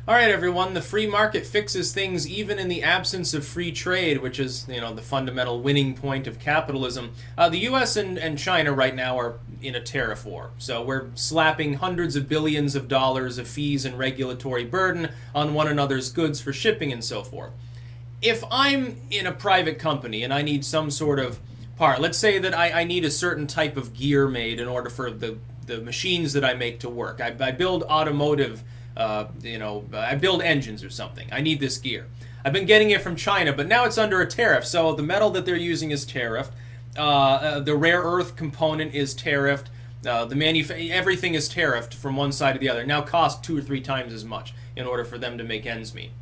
All right, everyone. The free market fixes things even in the absence of free trade, which is, the fundamental winning point of capitalism. The U.S. and China right now are in a tariff war, so we're slapping hundreds of billions of dollars of fees and regulatory burden on one another's goods for shipping and so forth. If I'm in a private company and I need some sort of part, let's say that I need a certain type of gear made in order for the machines that I make to work. I build automotive I build engines or something. I need this gear. I've been getting it from China, but now it's under a tariff. So the metal that they're using is tariffed. The rare earth component is tariffed. Everything is tariffed from one side to the other. Now costs 2 or 3 times as much in order for them to make ends meet.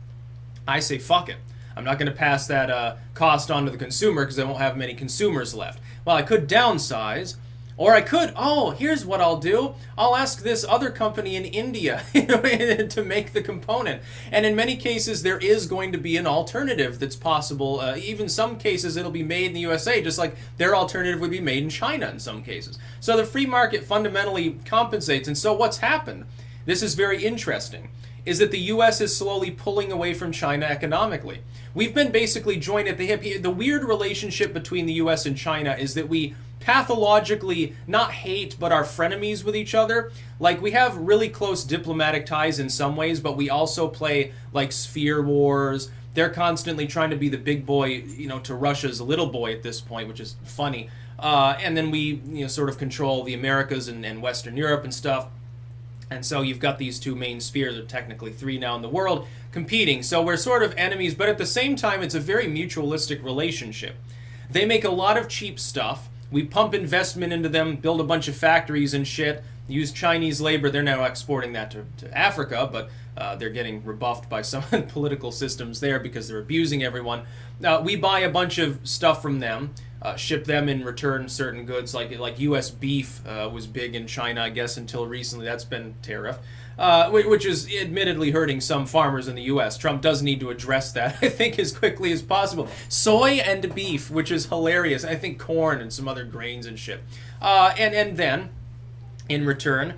I say fuck it. I'm not going to pass that cost on to the consumer because I won't have many consumers left. Well, I could downsize. Or I could, here's what I'll do. I'll ask this other company in India to make the component. And in many cases, there is going to be an alternative that's possible. Even some cases, it'll be made in the USA, just like their alternative would be made in China in some cases. So the free market fundamentally compensates. And so what's happened, this is very interesting, is that the U.S. is slowly pulling away from China economically. We've been basically joined at the hip. The weird relationship between the U.S. and China is that we pathologically not hate but are frenemies with each other. Like, we have really close diplomatic ties in some ways, but we also play like sphere wars. They're constantly trying to be the big boy, to Russia's little boy at this point, which is funny. And then we, sort of control the Americas and Western Europe and stuff. And so you've got these two main spheres, or technically 3 now in the world, competing. So we're sort of enemies, but at the same time, it's a very mutualistic relationship. They make a lot of cheap stuff. We pump investment into them, build a bunch of factories and shit, use Chinese labor. They're now exporting that to Africa, but they're getting rebuffed by some political systems there because they're abusing everyone. We buy a bunch of stuff from them. Ship them in return certain goods, like U.S. beef was big in China, I guess, until recently. That's been tariffed, which is admittedly hurting some farmers in the U.S. Trump does need to address that, I think, as quickly as possible. Soy and beef, which is hilarious. I think corn and some other grains and shit. And then, in return,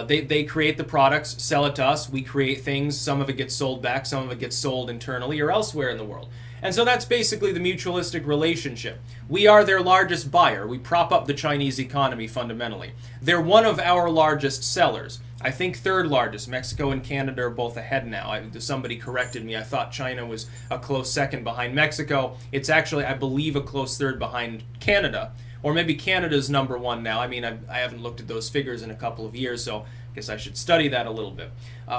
they create the products, sell it to us. We create things. Some of it gets sold back. Some of it gets sold internally or elsewhere in the world. And so that's basically the mutualistic relationship. We are their largest buyer. We prop up the Chinese economy fundamentally. They're one of our largest sellers. I think 3rd largest. Mexico and Canada are both ahead now. Somebody corrected me. I thought China was a close 2nd behind Mexico. It's actually, I believe, a close 3rd behind Canada. Or maybe Canada's number 1 now. I mean, I haven't looked at those figures in a couple of years, so I guess I should study that a little bit.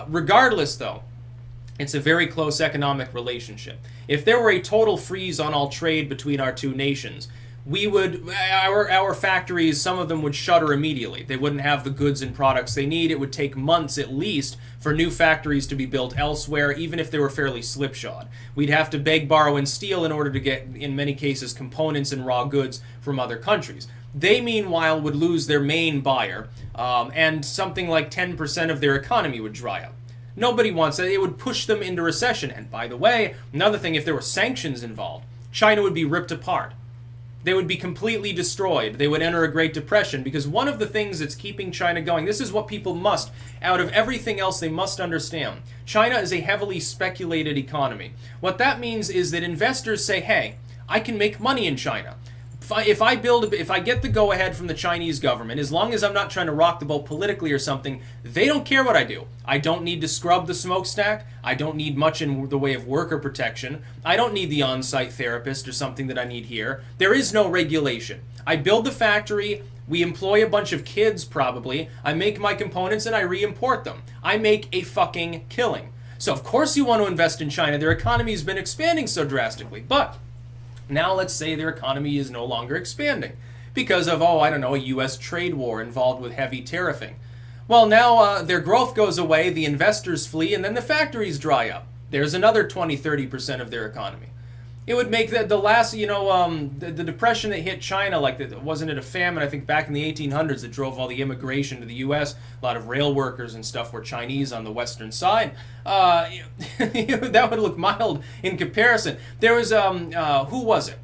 Regardless, though, it's a very close economic relationship. If there were a total freeze on all trade between our two nations, our factories, some of them would shutter immediately. They wouldn't have the goods and products they need. It would take months at least for new factories to be built elsewhere, even if they were fairly slipshod. We'd have to beg, borrow, and steal in order to get, in many cases, components and raw goods from other countries. They, meanwhile, would lose their main buyer, and something like 10% of their economy would dry up. Nobody wants that. It would push them into recession. And by the way, another thing, if there were sanctions involved, China would be ripped apart. They would be completely destroyed. They would enter a Great Depression, because one of the things that's keeping China going, this is what people must, out of everything else, they must understand. China is a heavily speculated economy. What that means is that investors say, hey, I can make money in China. If I get the go-ahead from the Chinese government, as long as I'm not trying to rock the boat politically or something, they don't care what I do. I don't need to scrub the smokestack. I don't need much in the way of worker protection. I don't need the on-site therapist or something that I need here. There is no regulation. I build the factory. We employ a bunch of kids, probably. I make my components and I re-import them. I make a fucking killing. So of course you want to invest in China. Their economy has been expanding so drastically. But now let's say their economy is no longer expanding because of, a U.S. trade war involved with heavy tariffing. Well, now their growth goes away, the investors flee, and then the factories dry up. There's another 20-30% of their economy. It would make the last, the depression that hit China, wasn't it a famine, I think, back in the 1800s that drove all the immigration to the U.S.? A lot of rail workers and stuff were Chinese on the western side. That would look mild in comparison. There was, who was it?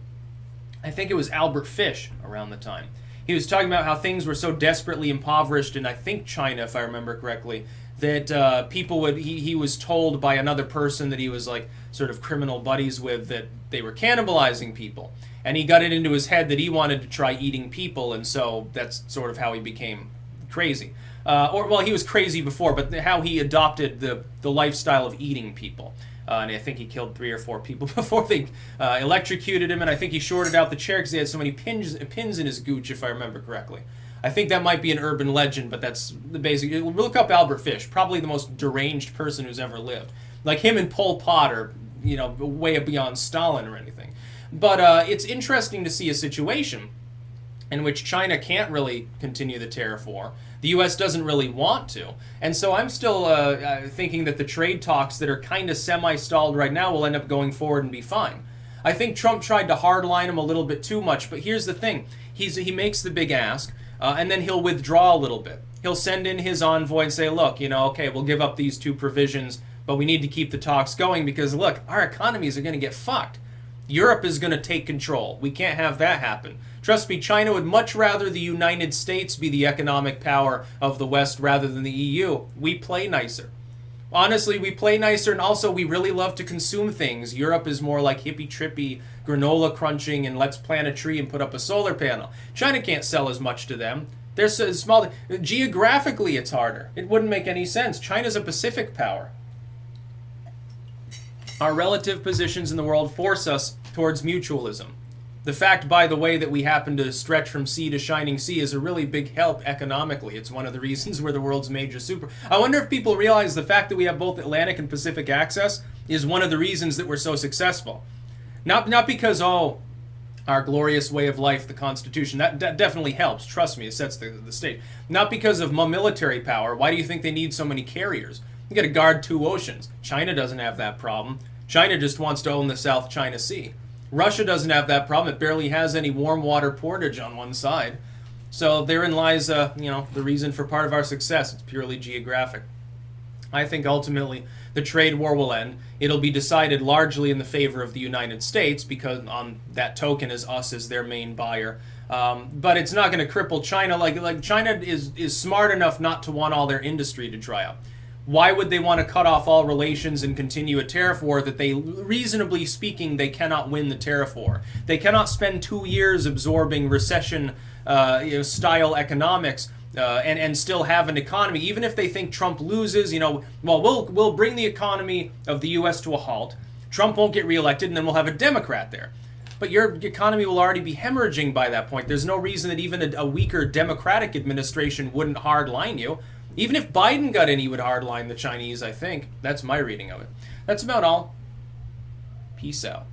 I think it was Albert Fish around the time. He was talking about how things were so desperately impoverished in, I think, China, if I remember correctly, that people would, he was told by another person that he was like sort of criminal buddies with, that they were cannibalizing people. And he got it into his head that he wanted to try eating people, and so that's sort of how he became crazy. Well, he was crazy before, but how he adopted the lifestyle of eating people. And I think he killed 3 or 4 people before they electrocuted him, and I think he shorted out the chair because he had so many pins in his gooch, if I remember correctly. I think that might be an urban legend, but that's the basic. Look up Albert Fish, probably the most deranged person who's ever lived. Like him and Pol Pot are, way beyond Stalin or anything. But it's interesting to see a situation in which China can't really continue the tariff war. The U.S. doesn't really want to. And so I'm still thinking that the trade talks that are kind of semi-stalled right now will end up going forward and be fine. I think Trump tried to hardline him a little bit too much, but here's the thing. He makes the big ask, and then he'll withdraw a little bit. He'll send in his envoy and say, look, okay, we'll give up these 2 provisions, but we need to keep the talks going because, look, our economies are going to get fucked. Europe is going to take control. We can't have that happen. Trust me, China would much rather the United States be the economic power of the West rather than the EU. We play nicer. Honestly, we play nicer, and also we really love to consume things. Europe is more like hippy-trippy granola crunching and let's plant a tree and put up a solar panel. China can't sell as much to them. They're so small. Geographically, it's harder. It wouldn't make any sense. China's a Pacific power. Our relative positions in the world force us towards mutualism. The fact, by the way, that we happen to stretch from sea to shining sea is a really big help economically. It's one of the reasons we're the world's major super. I wonder if people realize the fact that we have both Atlantic and Pacific access is one of the reasons that we're so successful. Not because, our glorious way of life, the Constitution, that definitely helps. Trust me, it sets the state. Not because of military power. Why do you think they need so many carriers? You got to guard 2 oceans. China doesn't have that problem. China just wants to own the South China Sea. Russia doesn't have that problem. It barely has any warm water portage on one side. So therein lies, the reason for part of our success. It's purely geographic. I think ultimately the trade war will end. It'll be decided largely in the favor of the United States because on that token as us as their main buyer. But it's not going to cripple China. Like China is smart enough not to want all their industry to dry up. Why would they want to cut off all relations and continue a tariff war that they, reasonably speaking, they cannot win the tariff war? They cannot spend 2 years absorbing recession style economics and still have an economy. Even if they think Trump loses, we'll bring the economy of the U.S. to a halt. Trump won't get reelected, and then we'll have a Democrat there. But your economy will already be hemorrhaging by that point. There's no reason that even a weaker Democratic administration wouldn't hardline you. Even if Biden got in, he would hardline the Chinese, I think. That's my reading of it. That's about all. Peace out.